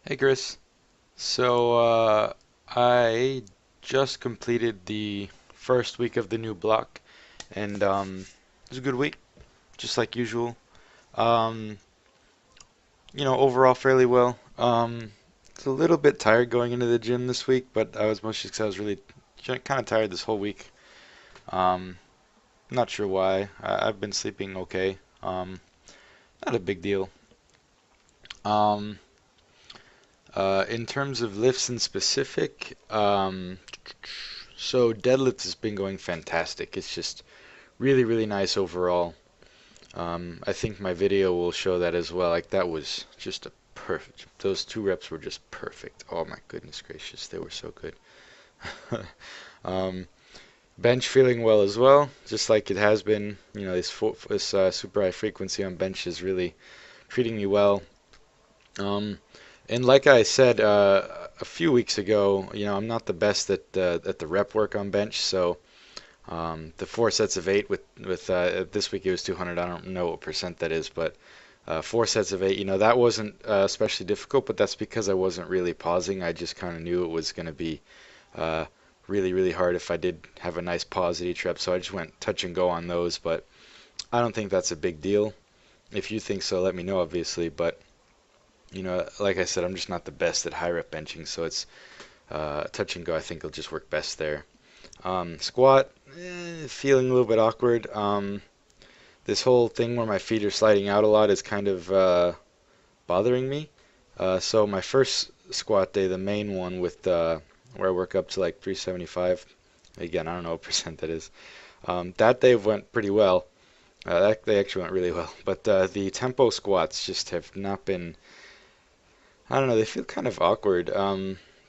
Hey Chris. So I just completed the first week of the new block, and it was a good week, just like usual. Um, Overall fairly well. It's a little bit tired going into the gym this week, but I was mostly because I was really kind of tired this whole week. Um, Not sure why. I've been sleeping okay. Not a big deal. Um, in terms of lifts in specific, so deadlift has been going fantastic. It's just really, really nice overall. I think my video will show that as well. Like that was just a perfect. Those two reps were just perfect. Oh my goodness gracious, they were so good. um, Bench feeling well as well, just like it has been. This super high frequency on bench is really treating me well. Um, and like I said a few weeks ago, I'm not the best at the rep work on bench, so. The four sets of eight with this week it was 200. I don't know what percent that is, but four sets of eight. That wasn't especially difficult, but that's because I wasn't really pausing. I just kind of knew it was going to be uh, really, really hard if I did have a nice pause at each rep. So I just went touch and go on those, but I don't think that's a big deal. If you think so, let me know, obviously. But like I said, I'm just not the best at high rep benching, so it's touch and go. I think will just work best there. Squat, feeling a little bit awkward. This whole thing where my feet are sliding out a lot is kind of bothering me. So my first squat day, the main one with where I work up to like 375. Again, I don't know what percent that is. That day went pretty well. That they actually went really well. But the tempo squats just have not been. I don't know. They feel kind of awkward.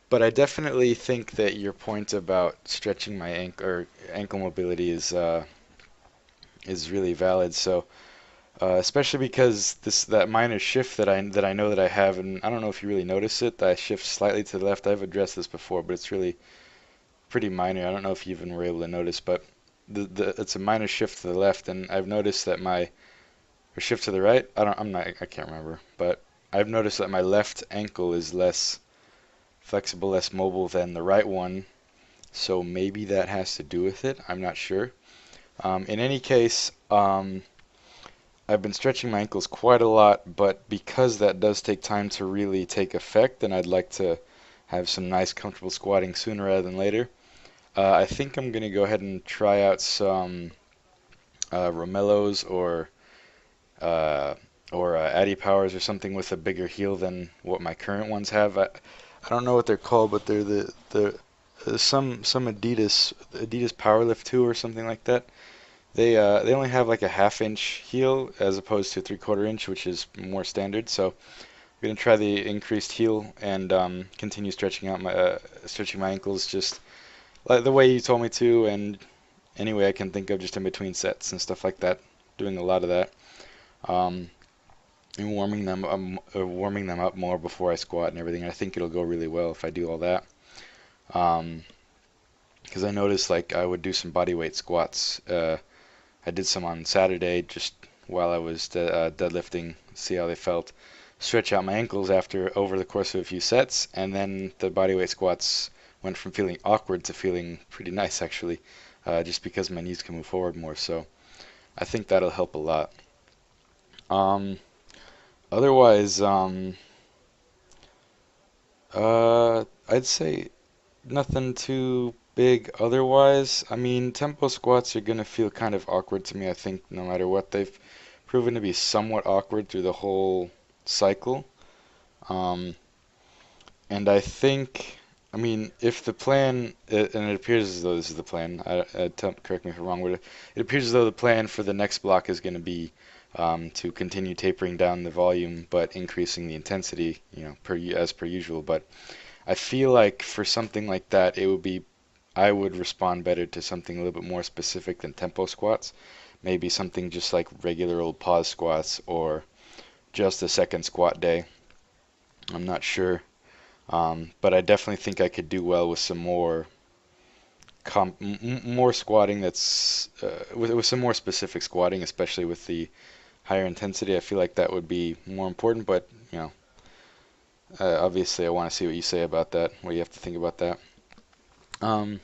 But I definitely think that your point about stretching my ankle mobility is really valid. So especially because that minor shift that I know that I have, and I don't know if you really notice it, that I shift slightly to the left. I've addressed this before, but it's really pretty minor. I don't know if you even were able to notice, but it's a minor shift to the left, and I've noticed that my or shift to the right. I can't remember, but I've noticed that my left ankle is less flexible, less mobile than the right one. So maybe that has to do with it. I'm not sure. In any case, I've been stretching my ankles quite a lot, but because that does take time to really take effect, and I'd like to have some nice, comfortable squatting sooner rather than later, I think I'm going to go ahead and try out some Romellos uh, or Addy Powers or something with a bigger heel than what my current ones have. I don't know what they're called, but they're the some Adidas Powerlift 2 or something like that. They only have like a half-inch heel as opposed to 3/4 inch, which is more standard. So I'm gonna try the increased heel and continue stretching my ankles just like the way you told me to, and any way I can think of, just in between sets and stuff like that. Doing a lot of that, um, and warming them up more before I squat and everything. I think it'll go really well if I do all that. Um, because I noticed like I would do some body weight squats. I did some on Saturday just while I was deadlifting, see how they felt. Stretch out my ankles after over the course of a few sets, and then the bodyweight squats went from feeling awkward to feeling pretty nice actually, just because my knees can move forward more. So I think that'll help a lot. Um, Otherwise, I'd say nothing too big otherwise. I mean, tempo squats are gonna feel kind of awkward to me, I think, no matter what. They've proven to be somewhat awkward through the whole cycle. Um, and I think, I mean, if the plan, and it appears as though this is the plan, correct me if I'm wrong, but it appears as though the plan for the next block is going to be to continue tapering down the volume but increasing the intensity, as per usual. But I feel like for something like that, I would respond better to something a little bit more specific than tempo squats. Maybe something just like regular old pause squats or just a second squat day. I'm not sure. But I definitely think I could do well with some more squatting that's with some more specific squatting, especially with the higher intensity. I feel like that would be more important, but Obviously, I want to see what you say about that, what you have to think about that. Um,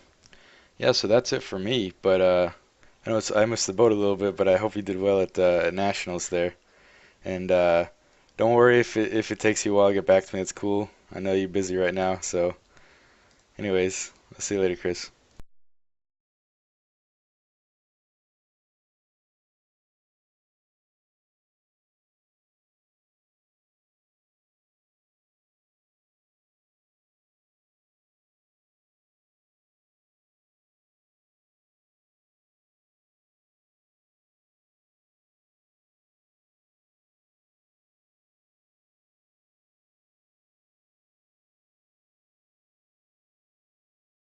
yeah, so that's it for me. But I know I missed the boat a little bit, but I hope you did well at nationals there. And don't worry if it takes you a while to get back to me. It's cool. I know you're busy right now. So, anyways, I'll see you later, Chris.